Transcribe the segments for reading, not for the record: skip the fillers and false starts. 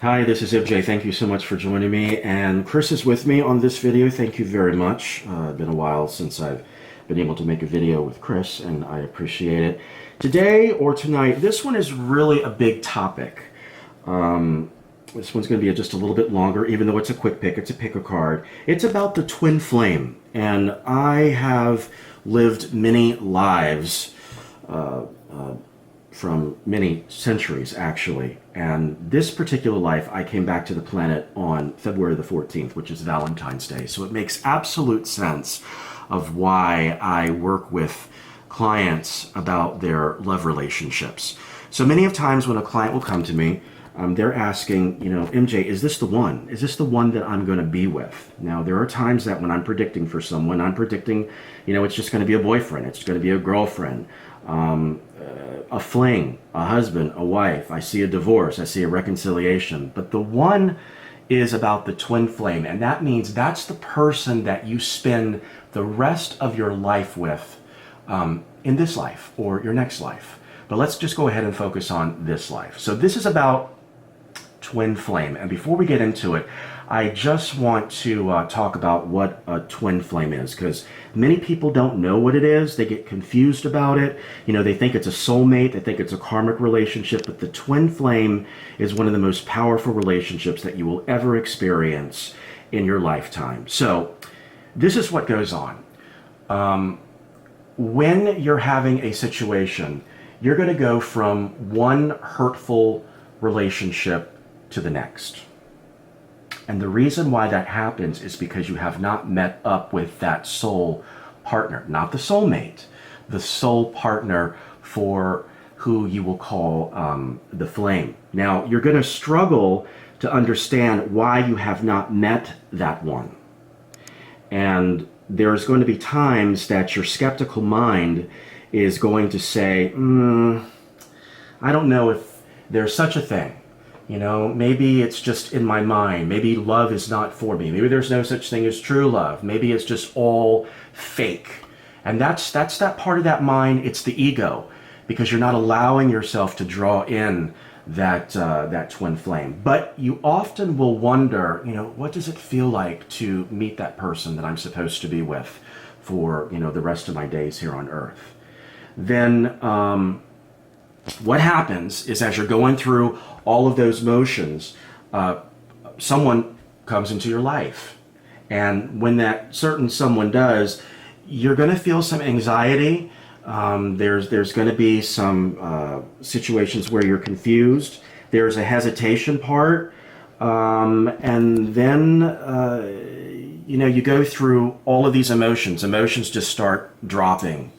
Hi, this is MJ. Thank you so much for joining me. And Chris is with me on this video. Thank you very much. It's been a while since I've been able to make a video with Chris, and I appreciate it. Today or tonight, this one is really a big topic. This one's going to be just a little bit longer, even though it's a quick pick. It's a pick a card. It's about the twin flame. And I have lived many lives from many centuries, actually. And this particular life, I came back to the planet on February the 14th, which is Valentine's Day. So it makes absolute sense of why I work with clients about their love relationships. So many of times when a client will come to me, they're asking, MJ, is this the one? Is this the one that I'm going to be with? Now, there are times that when I'm predicting for someone, I'm predicting, it's just going to be a boyfriend. It's going to be a girlfriend, a fling, a husband, a wife. I see a divorce. I see a reconciliation. But the one is about the twin flame. And that means that's the person that you spend the rest of your life with in this life or your next life. But let's just go ahead and focus on this life. So this is about twin flame. And before we get into it, I just want to talk about what a twin flame is, because many people don't know what it is. They get confused about it. They think it's a soulmate. They think it's a karmic relationship. But the twin flame is one of the most powerful relationships that you will ever experience in your lifetime. So this is what goes on. When you're having a situation, you're going to go from one hurtful relationship to the next. And the reason why that happens is because you have not met up with that soul partner, not the soulmate, the soul partner for who you will call the flame. Now, you're going to struggle to understand why you have not met that one. And there's going to be times that your skeptical mind is going to say, I don't know if there's such a thing. Maybe it's just in my mind. Maybe love is not for me. Maybe there's no such thing as true love. Maybe it's just all fake. And that's that part of that mind. It's the ego, because you're not allowing yourself to draw in that twin flame. But you often will wonder, what does it feel like to meet that person that I'm supposed to be with for, the rest of my days here on earth? Then what happens is, as you're going through all of those motions, someone comes into your life. And when that certain someone does, you're going to feel some anxiety. There's going to be some situations where you're confused. There's a hesitation part. And then, you go through all of these emotions. Emotions just start dropping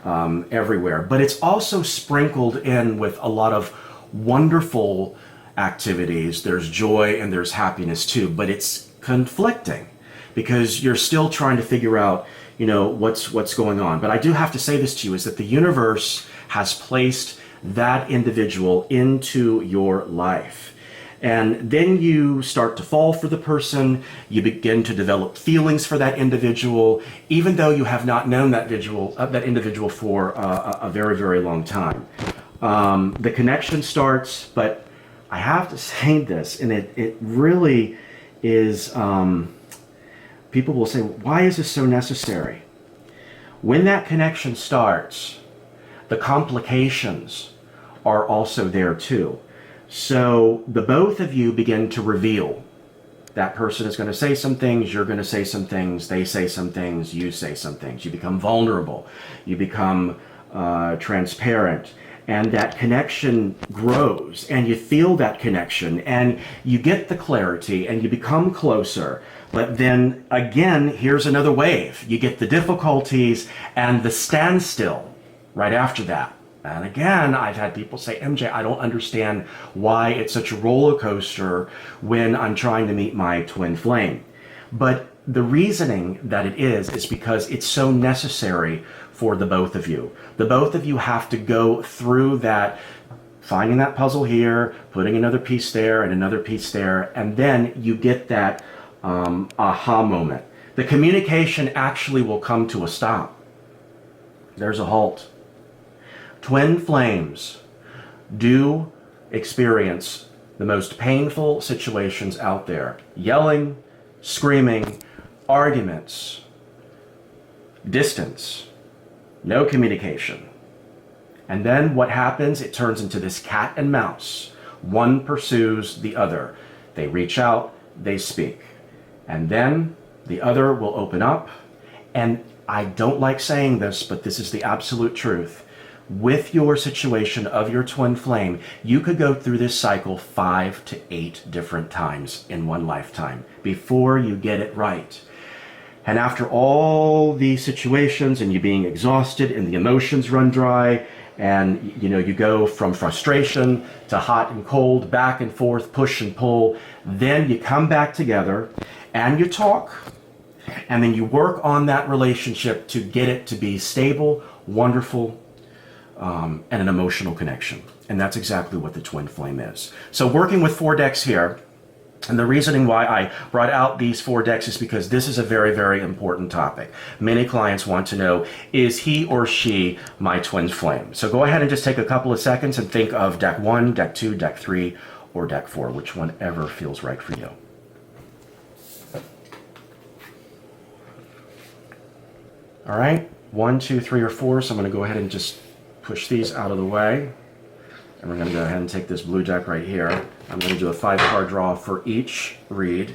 everywhere. But it's also sprinkled in with a lot of wonderful activities. There's joy and there's happiness too, but it's conflicting because you're still trying to figure out, what's going on. But I do have to say this to you, is that the universe has placed that individual into your life. And then you start to fall for the person. You begin to develop feelings for that individual, even though you have not known that individual for a very, very long time. The connection starts, but I have to say this, and it really is, people will say, why is this so necessary? When that connection starts, the complications are also there too. So the both of you begin to reveal. That person is going to say some things, you're going to say some things, they say some things, you say some things. You become vulnerable, you become transparent, and that connection grows, and you feel that connection, and you get the clarity, and you become closer. But then again, here's another wave. You get the difficulties and the standstill right after that. And again, I've had people say, MJ, I don't understand why it's such a roller coaster when I'm trying to meet my twin flame. But the reasoning that it is because it's so necessary for the both of you. The both of you have to go through that, finding that puzzle here, putting another piece there and another piece there, and then you get that aha moment. The communication actually will come to a stop. There's a halt. Twin flames do experience the most painful situations out there. Yelling, screaming, arguments, distance, no communication. And then what happens? It turns into this cat and mouse. One pursues the other. They reach out, they speak. And then the other will open up. And I don't like saying this, but this is the absolute truth. With your situation of your twin flame, you could go through this cycle 5 to 8 different times in one lifetime before you get it right. And after all these situations and you being exhausted and the emotions run dry, and you go from frustration to hot and cold, back and forth, push and pull, then you come back together and you talk, and then you work on that relationship to get it to be stable, wonderful, and an emotional connection. And that's exactly what the twin flame is. So working with 4 decks here, and the reasoning why I brought out these 4 decks is because this is a very, very important topic. Many clients want to know, is he or she my twin flame? So go ahead and just take a couple of seconds and think of deck 1, deck 2, deck 3, or deck 4, which one ever feels right for you. All right, 1, 2, 3, or 4. So I'm going to go ahead and just push these out of the way. And we're going to go ahead and take this blue deck right here. I'm going to do a 5-card draw for each read.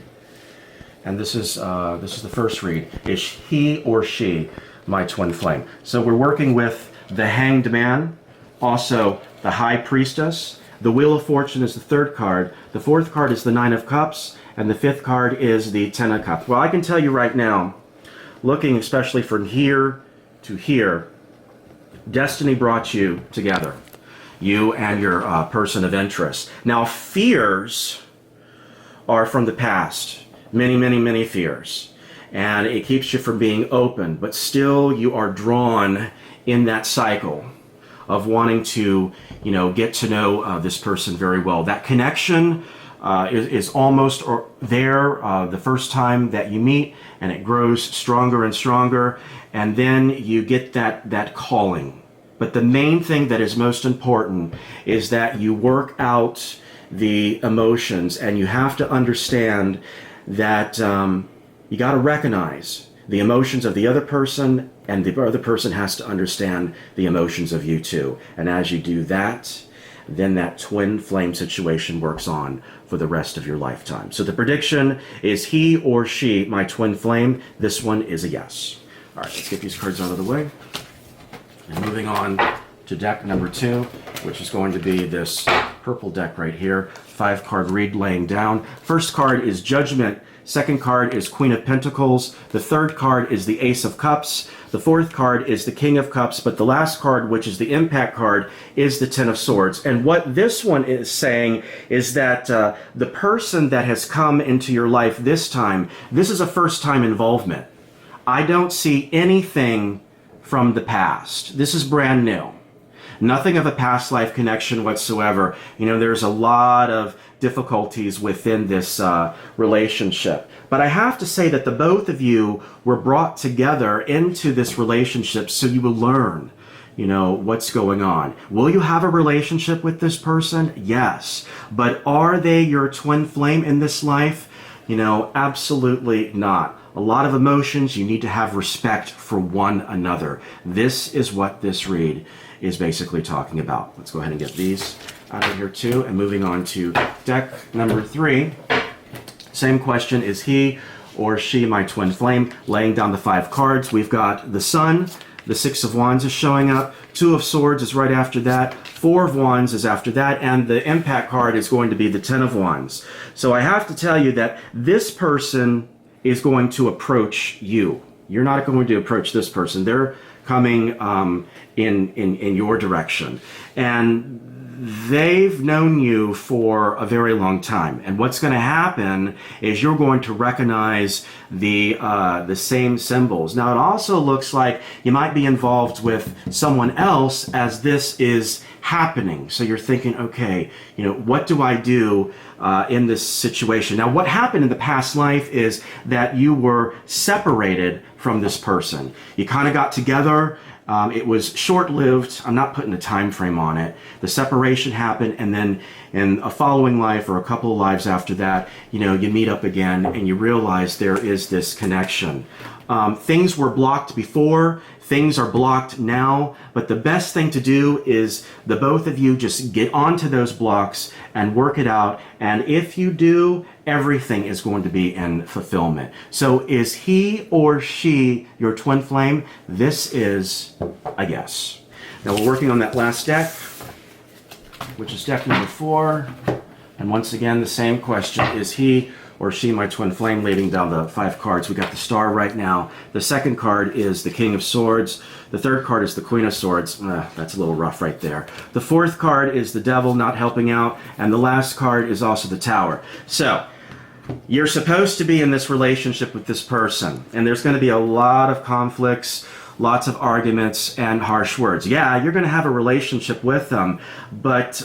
And this is the first read. Is he or she my twin flame? So we're working with the Hanged Man, also the High Priestess. The Wheel of Fortune is the 3rd card. The 4th card is the 9 of Cups. And the 5th card is the 10 of Cups. Well, I can tell you right now, looking especially from here to here, destiny brought you together. You and your person of interest. Now, fears are from the past. Many, many, many fears. And it keeps you from being open. But still, you are drawn in that cycle of wanting to, get to know this person very well. That connection is almost there the first time that you meet, and it grows stronger and stronger. And then you get that calling. But the main thing that is most important is that you work out the emotions, and you have to understand that you got to recognize the emotions of the other person, and the other person has to understand the emotions of you too. And as you do that, then that twin flame situation works on for the rest of your lifetime. So the prediction is he or she my twin flame. This one is a yes. All right, let's get these cards out of the way. And moving on to deck number 2, which is going to be this purple deck right here. 5-card read laying down. First card is Judgment. Second card is Queen of Pentacles. The 3rd card is the Ace of Cups. The 4th card is the King of Cups. But the last card, which is the Impact card, is the 10 of Swords. And what this one is saying is that the person that has come into your life this time, this is a first-time involvement. I don't see anything from the past. This is brand new. Nothing of a past life connection whatsoever. There's a lot of difficulties within this relationship. But I have to say that the both of you were brought together into this relationship so you will learn, what's going on. Will you have a relationship with this person? Yes. But are they your twin flame in this life? Absolutely not. A lot of emotions. You need to have respect for one another. This is what this read is basically talking about. Let's go ahead and get these out of here too. And moving on to deck number 3. Same question, is he or she my twin flame? Laying down the 5 cards. We've got the Sun. The 6 of Wands is showing up. 2 of Swords is right after that. 4 of Wands is after that. And the Impact card is going to be the 10 of Wands. So I have to tell you that this person is going to approach you. You're not going to approach this person. They're coming in your direction. And they've known you for a very long time. And what's going to happen is you're going to recognize the same symbols. Now, it also looks like you might be involved with someone else as this is happening. So you're thinking, okay, what do I do in this situation? Now, what happened in the past life is that you were separated from this person. You kind of got together It was short-lived. I'm not putting a time frame on it. The separation happened, and then in a following life or a couple of lives after that, you know, you meet up again and you realize there is this connection. Things were blocked before, things are blocked now, but the best thing to do is the both of you just get onto those blocks and work it out. And if you do, everything is going to be in fulfillment. So is he or she your twin flame? This is a yes. Now we're working on that last deck, which is deck number 4. And once again, the same question, is he or she my twin flame, leading down the 5 cards. We got the Star right now. The second card is the King of Swords. The third card is the Queen of Swords. That's a little rough right there. The fourth card is the Devil, not helping out. And the last card is also the Tower. So, you're supposed to be in this relationship with this person. And there's going to be a lot of conflicts, lots of arguments, and harsh words. Yeah, you're going to have a relationship with them, but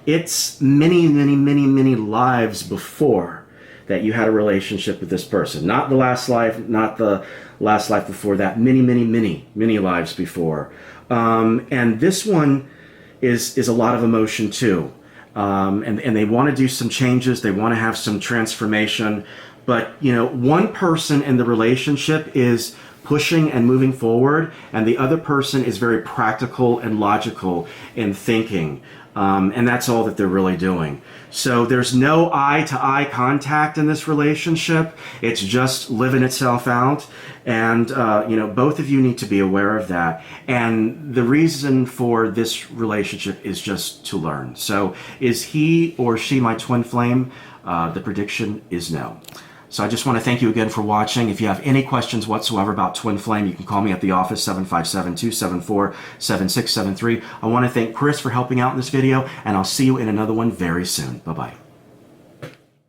it's many lives before that you had a relationship with this person. Not the last life, not the last life before that. Many lives before. And this one is a lot of emotion too. And they want to do some changes. They want to have some transformation. But, you know, one person in the relationship is pushing and moving forward, and the other person is very practical and logical in thinking. And that's all that they're really doing. So there's no eye-to-eye contact in this relationship. It's just living itself out. And, you know, both of you need to be aware of that. And the reason for this relationship is just to learn. So is he or she my twin flame? The prediction is no. So I just want to thank you again for watching. If you have any questions whatsoever about twin flame, you can call me at the office, 757-274-7673. I want to thank Chris for helping out in this video, and I'll see you in another one very soon. Bye-bye.